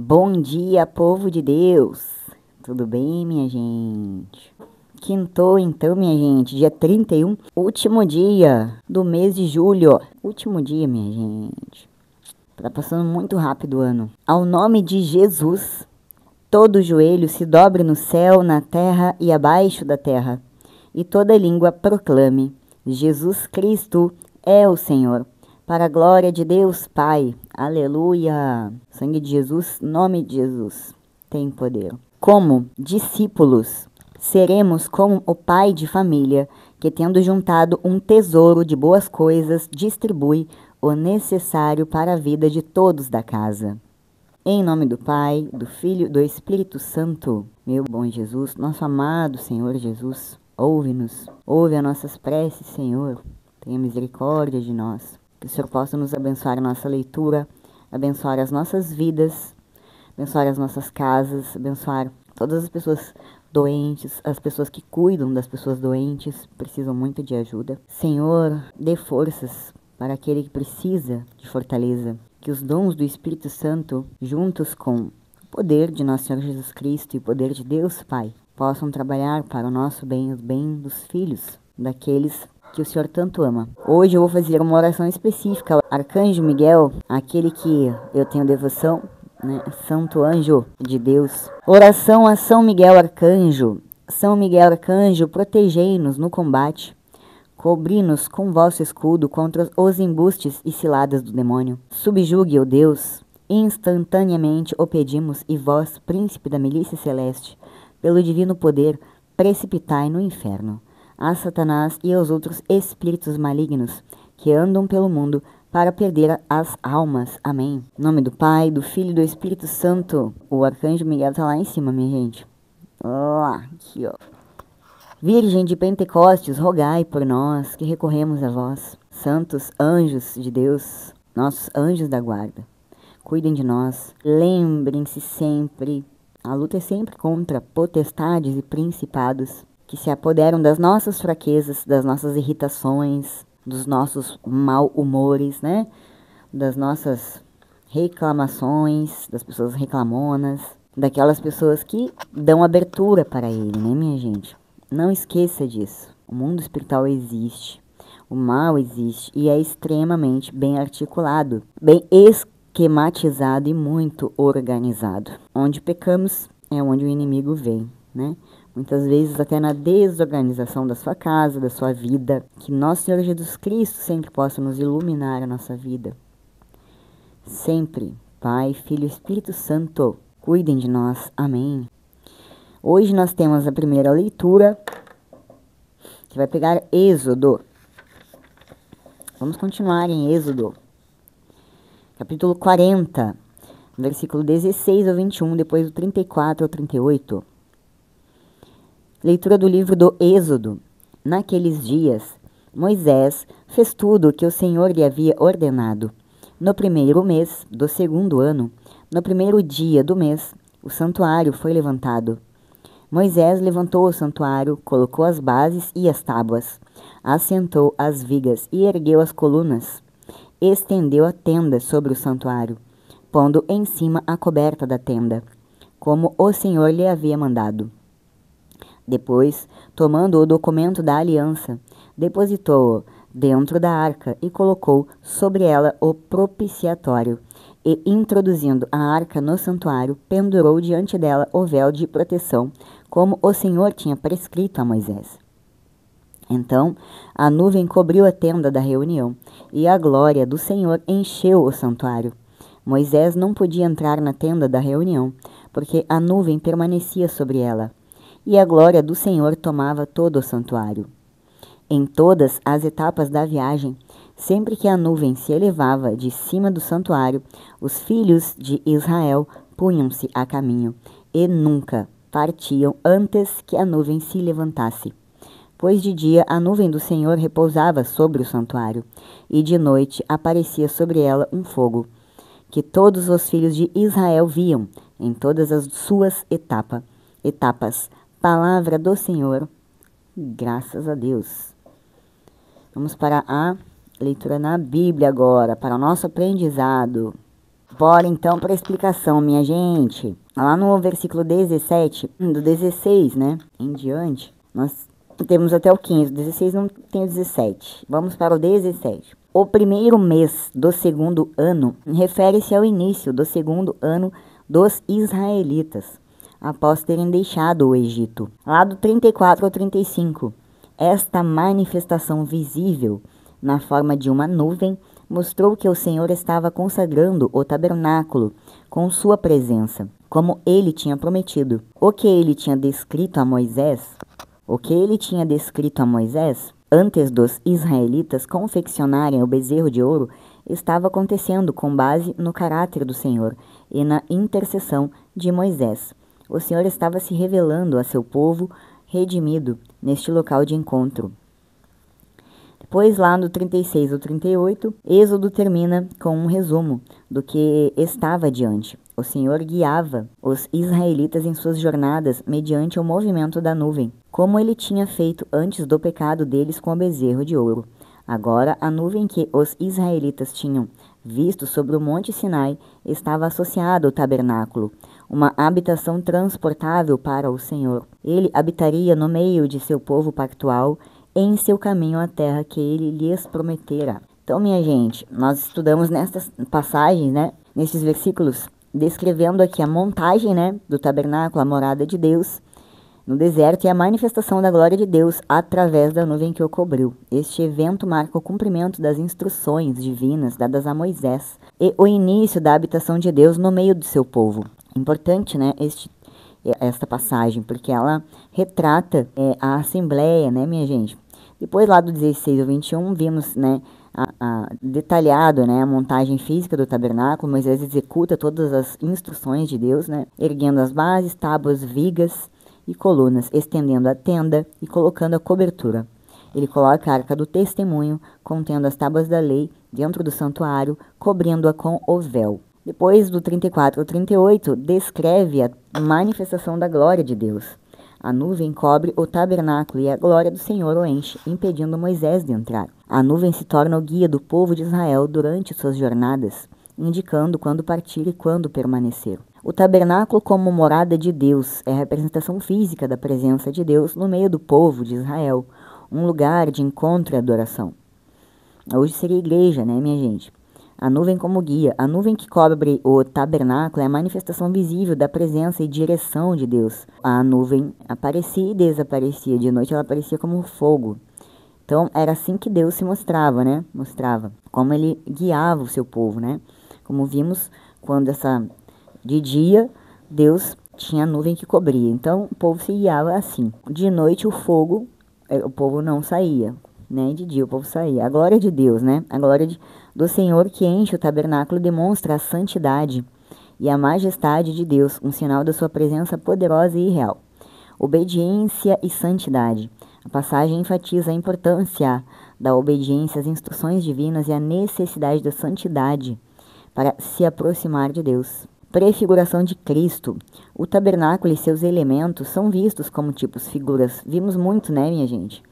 Bom dia, povo de Deus! Tudo bem, minha gente? Quintou então, minha gente, dia 31, último dia do mês de julho. Último dia, minha gente. Tá passando muito rápido o ano. Ao nome de Jesus, todo joelho se dobre no céu, na terra e abaixo da terra, e toda língua proclame: Jesus Cristo é o Senhor. Para a glória de Deus Pai. Aleluia. Sangue de Jesus, nome de Jesus, tem poder. Como discípulos, seremos como o pai de família, que tendo juntado um tesouro de boas coisas, distribui o necessário para a vida de todos da casa. Em nome do Pai, do Filho e do Espírito Santo, meu bom Jesus, nosso amado Senhor Jesus, ouve-nos, ouve as nossas preces, Senhor, tenha misericórdia de nós. Que o Senhor possa nos abençoar a nossa leitura, abençoar as nossas vidas, abençoar as nossas casas, abençoar todas as pessoas doentes, as pessoas que cuidam das pessoas doentes, precisam muito de ajuda. Senhor, dê forças para aquele que precisa de fortaleza. Que os dons do Espírito Santo, juntos com o poder de nosso Senhor Jesus Cristo e o poder de Deus Pai, possam trabalhar para o nosso bem e o bem dos filhos, daqueles que o Senhor tanto ama. Hoje eu vou fazer uma oração específica ao Arcanjo Miguel, aquele que eu tenho devoção, né? Santo Anjo de Deus. Oração a São Miguel Arcanjo. São Miguel Arcanjo, protegei-nos no combate. Cobri-nos com vosso escudo contra os embustes e ciladas do demônio. Subjugue, ó Deus, instantaneamente o pedimos, e vós, príncipe da milícia celeste, pelo divino poder, precipitai no inferno a Satanás e aos outros espíritos malignos que andam pelo mundo para perder as almas. Amém. Em nome do Pai, do Filho e do Espírito Santo. O Arcanjo Miguel tá lá em cima, minha gente. Aqui, ó. Virgem de Pentecostes, rogai por nós que recorremos a vós. Santos anjos de Deus, nossos anjos da guarda, cuidem de nós. Lembrem-se sempre, a luta é sempre contra potestades e principados que se apoderam das nossas fraquezas, das nossas irritações, dos nossos mal-humores, né? Das nossas reclamações, das pessoas reclamonas, daquelas pessoas que dão abertura para ele, né, minha gente? Não esqueça disso. O mundo espiritual existe, o mal existe e é extremamente bem articulado, bem esquematizado e muito organizado. Onde pecamos é onde o inimigo vem, né? Muitas vezes até na desorganização da sua casa, da sua vida. Que nosso Senhor Jesus Cristo sempre possa nos iluminar a nossa vida. Sempre, Pai, Filho e Espírito Santo, cuidem de nós. Amém. Hoje nós temos a primeira leitura, que vai pegar Êxodo. Vamos continuar em Êxodo. Capítulo 40, versículo 16 ao 21, depois do 34 ao 38. Leitura do livro do Êxodo. Naqueles dias, Moisés fez tudo o que o Senhor lhe havia ordenado. No primeiro mês do segundo ano, no primeiro dia do mês, o santuário foi levantado. Moisés levantou o santuário, colocou as bases e as tábuas, assentou as vigas e ergueu as colunas. Estendeu a tenda sobre o santuário, pondo em cima a coberta da tenda, como o Senhor lhe havia mandado. Depois, tomando o documento da aliança, depositou-o dentro da arca e colocou sobre ela o propiciatório. E, introduzindo a arca no santuário, pendurou diante dela o véu de proteção, como o Senhor tinha prescrito a Moisés. Então, a nuvem cobriu a tenda da reunião, e a glória do Senhor encheu o santuário. Moisés não podia entrar na tenda da reunião, porque a nuvem permanecia sobre ela, e a glória do Senhor tomava todo o santuário. Em todas as etapas da viagem, sempre que a nuvem se elevava de cima do santuário, os filhos de Israel punham-se a caminho, e nunca partiam antes que a nuvem se levantasse. Pois de dia a nuvem do Senhor repousava sobre o santuário, e de noite aparecia sobre ela um fogo, que todos os filhos de Israel viam em todas as suas etapas. Palavra do Senhor, graças a Deus. Vamos para a leitura na Bíblia agora, para o nosso aprendizado. Bora então para a explicação, minha gente. Lá no versículo 17, do 16, né, em diante, nós temos até o 15, 16 não tem o 17. Vamos para o 17. O primeiro mês do segundo ano refere-se ao início do segundo ano dos israelitas, após terem deixado o Egito. Lá do 34 ao 35, esta manifestação visível, na forma de uma nuvem, mostrou que o Senhor estava consagrando o tabernáculo com sua presença, como ele tinha prometido. O que ele tinha descrito a Moisés, antes dos israelitas confeccionarem o bezerro de ouro, estava acontecendo com base no caráter do Senhor e na intercessão de Moisés. O Senhor estava se revelando a seu povo redimido neste local de encontro. Depois, lá no 36 ou 38, Êxodo termina com um resumo do que estava adiante. O Senhor guiava os israelitas em suas jornadas mediante o movimento da nuvem, como ele tinha feito antes do pecado deles com o bezerro de ouro. Agora, a nuvem que os israelitas tinham visto sobre o Monte Sinai estava associada ao tabernáculo, uma habitação transportável para o Senhor. Ele habitaria no meio de seu povo pactual, em seu caminho à terra que ele lhes prometera. Então, minha gente, nós estudamos nestas passagens, né, nesses versículos, descrevendo aqui a montagem, né, do tabernáculo, a morada de Deus no deserto e a manifestação da glória de Deus através da nuvem que o cobriu. Este evento marca o cumprimento das instruções divinas dadas a Moisés e o início da habitação de Deus no meio do seu povo. Importante, né, esta passagem, porque ela retrata a assembleia, né, minha gente? Depois, lá do 16 ao 21, vimos, né, detalhado, né, a montagem física do tabernáculo. Moisés executa todas as instruções de Deus, né, erguendo as bases, tábuas, vigas e colunas, estendendo a tenda e colocando a cobertura. Ele coloca a arca do testemunho, contendo as tábuas da lei, dentro do santuário, cobrindo-a com o véu. Depois, do 34 ao 38, descreve a manifestação da glória de Deus. A nuvem cobre o tabernáculo e a glória do Senhor o enche, impedindo Moisés de entrar. A nuvem se torna o guia do povo de Israel durante suas jornadas, indicando quando partir e quando permanecer. O tabernáculo, como morada de Deus, é a representação física da presença de Deus no meio do povo de Israel, um lugar de encontro e adoração. Hoje seria a igreja, né, minha gente? A nuvem como guia. A nuvem que cobre o tabernáculo é a manifestação visível da presença e direção de Deus. A nuvem aparecia e desaparecia. De noite ela aparecia como fogo. Então era assim que Deus se mostrava, né? Mostrava como ele guiava o seu povo, né? Como vimos, quando de dia, Deus tinha a nuvem que cobria. Então o povo se guiava assim. De noite o povo não saía, né? De dia o povo saía. A glória de Deus, né? A glória do Senhor que enche o tabernáculo demonstra a santidade e a majestade de Deus, um sinal da sua presença poderosa e real. Obediência e santidade. A passagem enfatiza a importância da obediência às instruções divinas e a necessidade da santidade para se aproximar de Deus. Prefiguração de Cristo. O tabernáculo e seus elementos são vistos como tipos figuras. Vimos muito, né, minha gente?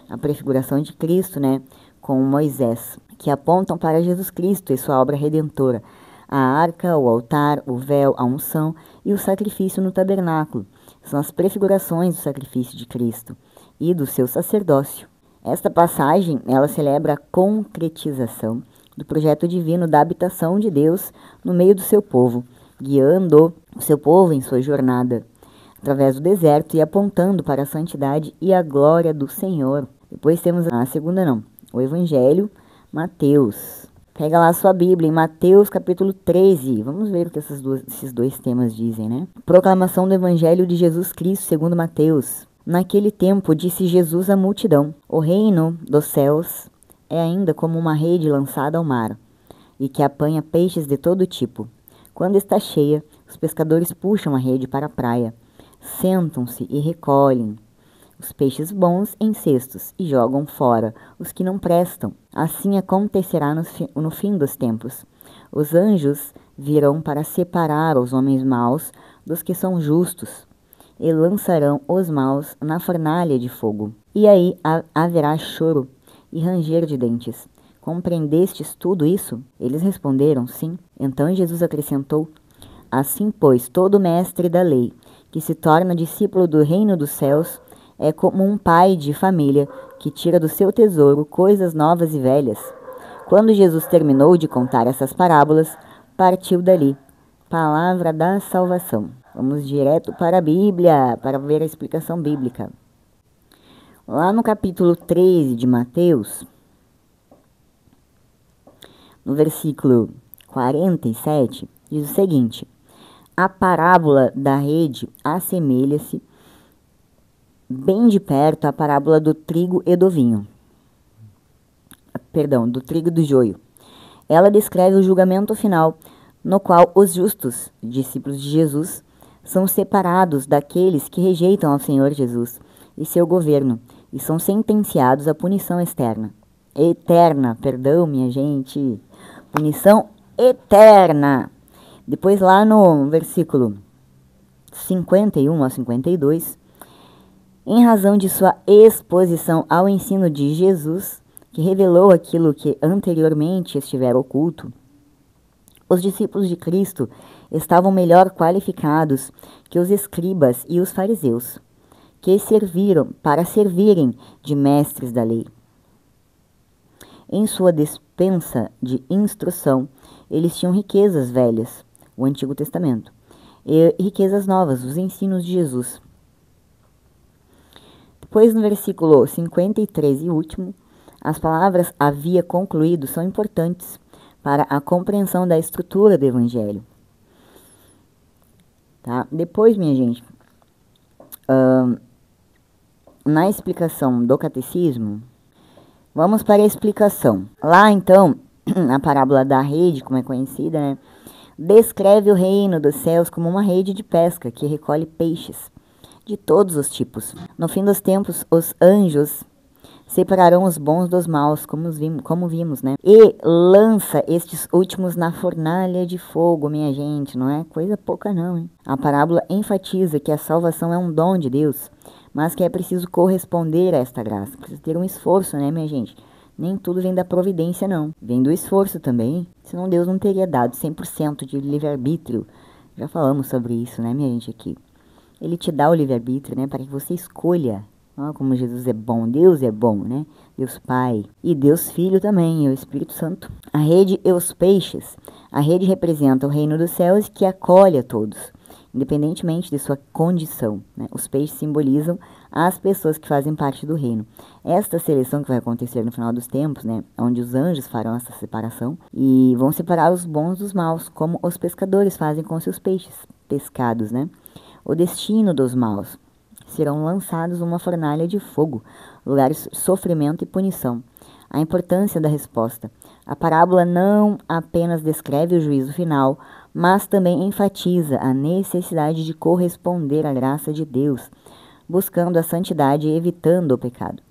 A prefiguração de Cristo, né, com Moisés, que apontam para Jesus Cristo e sua obra redentora. A arca, o altar, o véu, a unção e o sacrifício no tabernáculo são as prefigurações do sacrifício de Cristo e do seu sacerdócio. Esta passagem, ela celebra a concretização do projeto divino da habitação de Deus no meio do seu povo, guiando o seu povo em sua jornada através do deserto e apontando para a santidade e a glória do Senhor. Depois temos o Evangelho, Mateus. Pega lá a sua Bíblia, em Mateus capítulo 13. Vamos ver o que esses dois temas dizem, né? Proclamação do Evangelho de Jesus Cristo segundo Mateus. Naquele tempo disse Jesus à multidão: o reino dos céus é ainda como uma rede lançada ao mar, e que apanha peixes de todo tipo. Quando está cheia, os pescadores puxam a rede para a praia, sentam-se e recolhem os peixes bons em cestos e jogam fora os que não prestam. Assim acontecerá no fim dos tempos. Os anjos virão para separar os homens maus dos que são justos e lançarão os maus na fornalha de fogo. E aí haverá choro e ranger de dentes, Compreendestes tudo isso? Eles responderam, sim. Então Jesus acrescentou, assim, pois, todo mestre da lei, que se torna discípulo do reino dos céus, é como um pai de família que tira do seu tesouro coisas novas e velhas. Quando Jesus terminou de contar essas parábolas, partiu dali. Palavra da salvação. Vamos direto para a Bíblia, para ver a explicação bíblica. Lá no capítulo 13 de Mateus, no versículo 47, diz o seguinte: a parábola da rede assemelha-se bem de perto à parábola do trigo e do vinho. Perdão, do trigo e do joio. Ela descreve o julgamento final, no qual os justos, discípulos de Jesus, são separados daqueles que rejeitam ao Senhor Jesus e seu governo e são sentenciados à punição eterna, perdão, minha gente, punição eterna. Depois lá no versículo 51 a 52, em razão de sua exposição ao ensino de Jesus, que revelou aquilo que anteriormente estivera oculto, os discípulos de Cristo estavam melhor qualificados que os escribas e os fariseus, que serviram para servirem de mestres da lei. Em sua despensa de instrução, eles tinham riquezas velhas, o Antigo Testamento, e riquezas novas, os ensinos de Jesus. Depois, no versículo 53 e último, as palavras havia concluído são importantes para a compreensão da estrutura do Evangelho. Tá? Depois, minha gente, na explicação do catecismo, vamos para a explicação. Lá, então, a parábola da rede, como é conhecida, né, descreve o reino dos céus como uma rede de pesca que recolhe peixes de todos os tipos. No fim dos tempos, os anjos separarão os bons dos maus, como vimos, né? E lança estes últimos na fornalha de fogo, minha gente. Não é coisa pouca não, hein? A parábola enfatiza que a salvação é um dom de Deus, mas que é preciso corresponder a esta graça. Precisa ter um esforço, né, minha gente? Nem tudo vem da providência, não. Vem do esforço também. Senão Deus não teria dado 100% de livre-arbítrio. Já falamos sobre isso, né, minha gente, aqui. Ele te dá o livre-arbítrio, né, para que você escolha. Olha como Jesus é bom, Deus é bom, né? Deus Pai e Deus Filho também, e o Espírito Santo. A rede e os peixes. A rede representa o reino dos céus que acolhe a todos, independentemente de sua condição, né? Os peixes simbolizam as pessoas que fazem parte do reino. Esta seleção que vai acontecer no final dos tempos, né? Onde os anjos farão essa separação e vão separar os bons dos maus, como os pescadores fazem com seus peixes pescados, né? O destino dos maus. Serão lançados numa fornalha de fogo, lugar de sofrimento e punição. A importância da resposta. A parábola não apenas descreve o juízo final, mas também enfatiza a necessidade de corresponder à graça de Deus, buscando a santidade e evitando o pecado.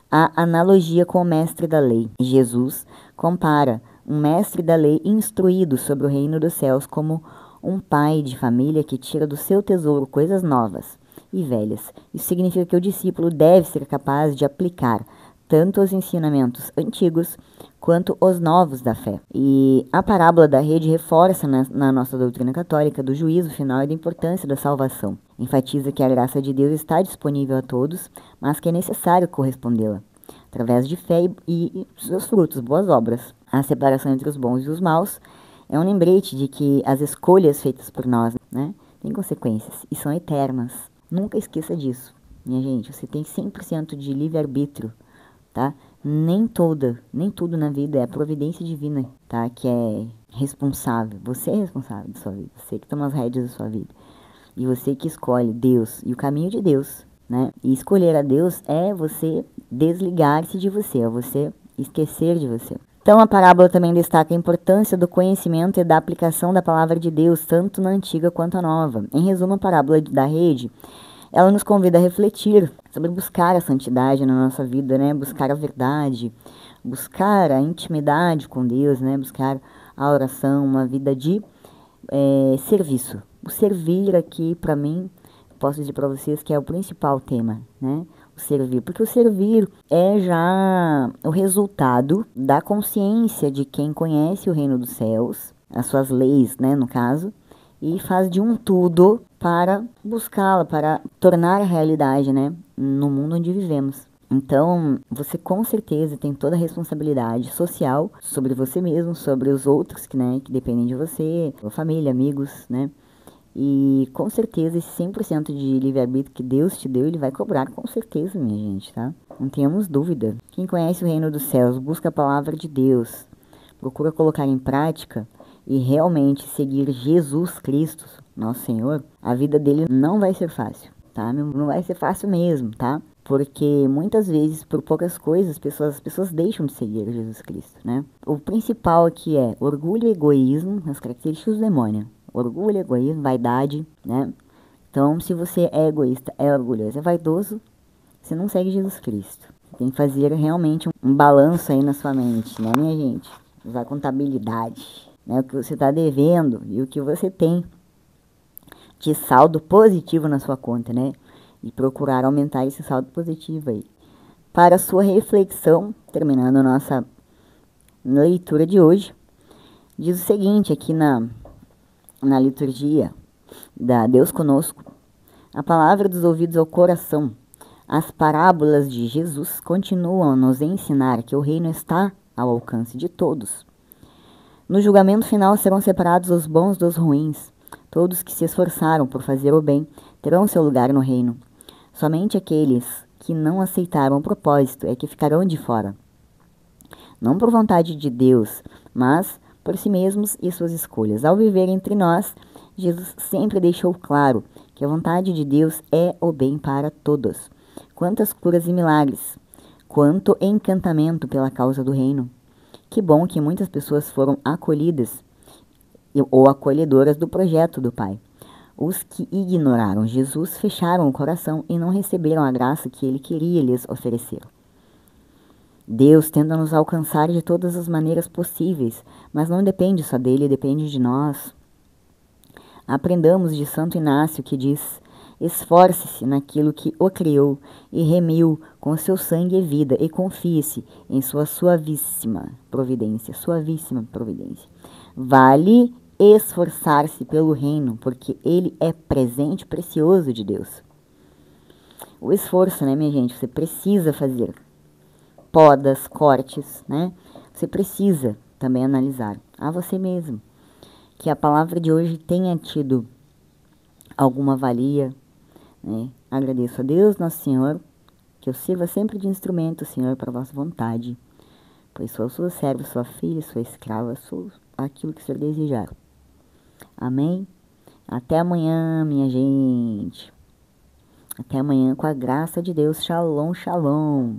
A analogia com o mestre da lei. Jesus compara um mestre da lei instruído sobre o reino dos céus como um pai de família que tira do seu tesouro coisas novas e velhas. Isso significa que o discípulo deve ser capaz de aplicar tanto os ensinamentos antigos quanto os novos da fé. E a parábola da rede reforça na nossa doutrina católica do juízo final e da importância da salvação. Enfatiza que a graça de Deus está disponível a todos, mas que é necessário correspondê-la através de fé e seus frutos, boas obras. A separação entre os bons e os maus é um lembrete de que as escolhas feitas por nós, né, têm consequências e são eternas. Nunca esqueça disso, minha gente. Você tem 100% de livre-arbítrio, tá? Nem tudo na vida é a providência divina, tá? Que é responsável. Você é responsável da sua vida. Você que toma as rédeas da sua vida. E você que escolhe Deus e o caminho de Deus, né? E escolher a Deus é você desligar-se de você, é você esquecer de você. Então, a parábola também destaca a importância do conhecimento e da aplicação da palavra de Deus, tanto na antiga quanto na nova. Em resumo, a parábola da rede, ela nos convida a refletir sobre buscar a santidade na nossa vida, né? Buscar a verdade, buscar a intimidade com Deus, né? Buscar a oração, uma vida de serviço. O servir aqui, para mim, posso dizer para vocês que é o principal tema, né? O servir, porque o servir é já o resultado da consciência de quem conhece o reino dos céus, as suas leis, né, no caso, e faz de um tudo para buscá-la, para tornar a realidade, né, no mundo onde vivemos. Então, você com certeza tem toda a responsabilidade social sobre você mesmo, sobre os outros que, né, que dependem de você, sua família, amigos, né? E com certeza esse 100% de livre-arbítrio que Deus te deu, ele vai cobrar com certeza, minha gente, tá? Não tenhamos dúvida. Quem conhece o reino dos céus, busca a palavra de Deus, procura colocar em prática e realmente seguir Jesus Cristo, nosso Senhor, a vida dele não vai ser fácil, tá? Não vai ser fácil mesmo, tá? Porque muitas vezes, por poucas coisas, as pessoas deixam de seguir Jesus Cristo, né? O principal aqui é orgulho e egoísmo, as características do demônio. Orgulho, egoísmo, vaidade, né? Então, se você é egoísta, é orgulhoso, é vaidoso, você não segue Jesus Cristo. Tem que fazer realmente um balanço aí na sua mente, né, minha gente? Usar contabilidade, né? O que você está devendo e o que você tem de saldo positivo na sua conta, né? E procurar aumentar esse saldo positivo aí. Para a sua reflexão, terminando a nossa leitura de hoje, diz o seguinte aqui na liturgia da Deus Conosco: a palavra dos ouvidos ao coração. As parábolas de Jesus continuam a nos ensinar que o reino está ao alcance de todos. No julgamento final serão separados os bons dos ruins. Todos que se esforçaram por fazer o bem terão seu lugar no reino. Somente aqueles que não aceitaram o propósito é que ficarão de fora. Não por vontade de Deus, mas por si mesmos e suas escolhas. Ao viver entre nós, Jesus sempre deixou claro que a vontade de Deus é o bem para todos. Quantas curas e milagres, quanto encantamento pela causa do reino. Que bom que muitas pessoas foram acolhidas ou acolhedoras do projeto do Pai. Os que ignoraram Jesus fecharam o coração e não receberam a graça que ele queria lhes oferecer. Deus tenta nos alcançar de todas as maneiras possíveis, mas não depende só dele, depende de nós. Aprendamos de Santo Inácio, que diz: esforce-se naquilo que o criou e remiu com seu sangue e vida, e confie-se em sua suavíssima providência. Suavíssima providência. Vale esforçar-se pelo reino, porque ele é presente precioso de Deus. O esforço, né, minha gente? Você precisa fazer podas, cortes, né? Você precisa também analisar a você mesmo. Que a palavra de hoje tenha tido alguma valia, né? Agradeço a Deus, nosso Senhor, que eu sirva sempre de instrumento, Senhor, para a vossa vontade, pois sou sua serva, sua filha, sua escrava, sou aquilo que o Senhor desejar. Amém? Até amanhã, minha gente. Até amanhã, com a graça de Deus. Shalom, shalom.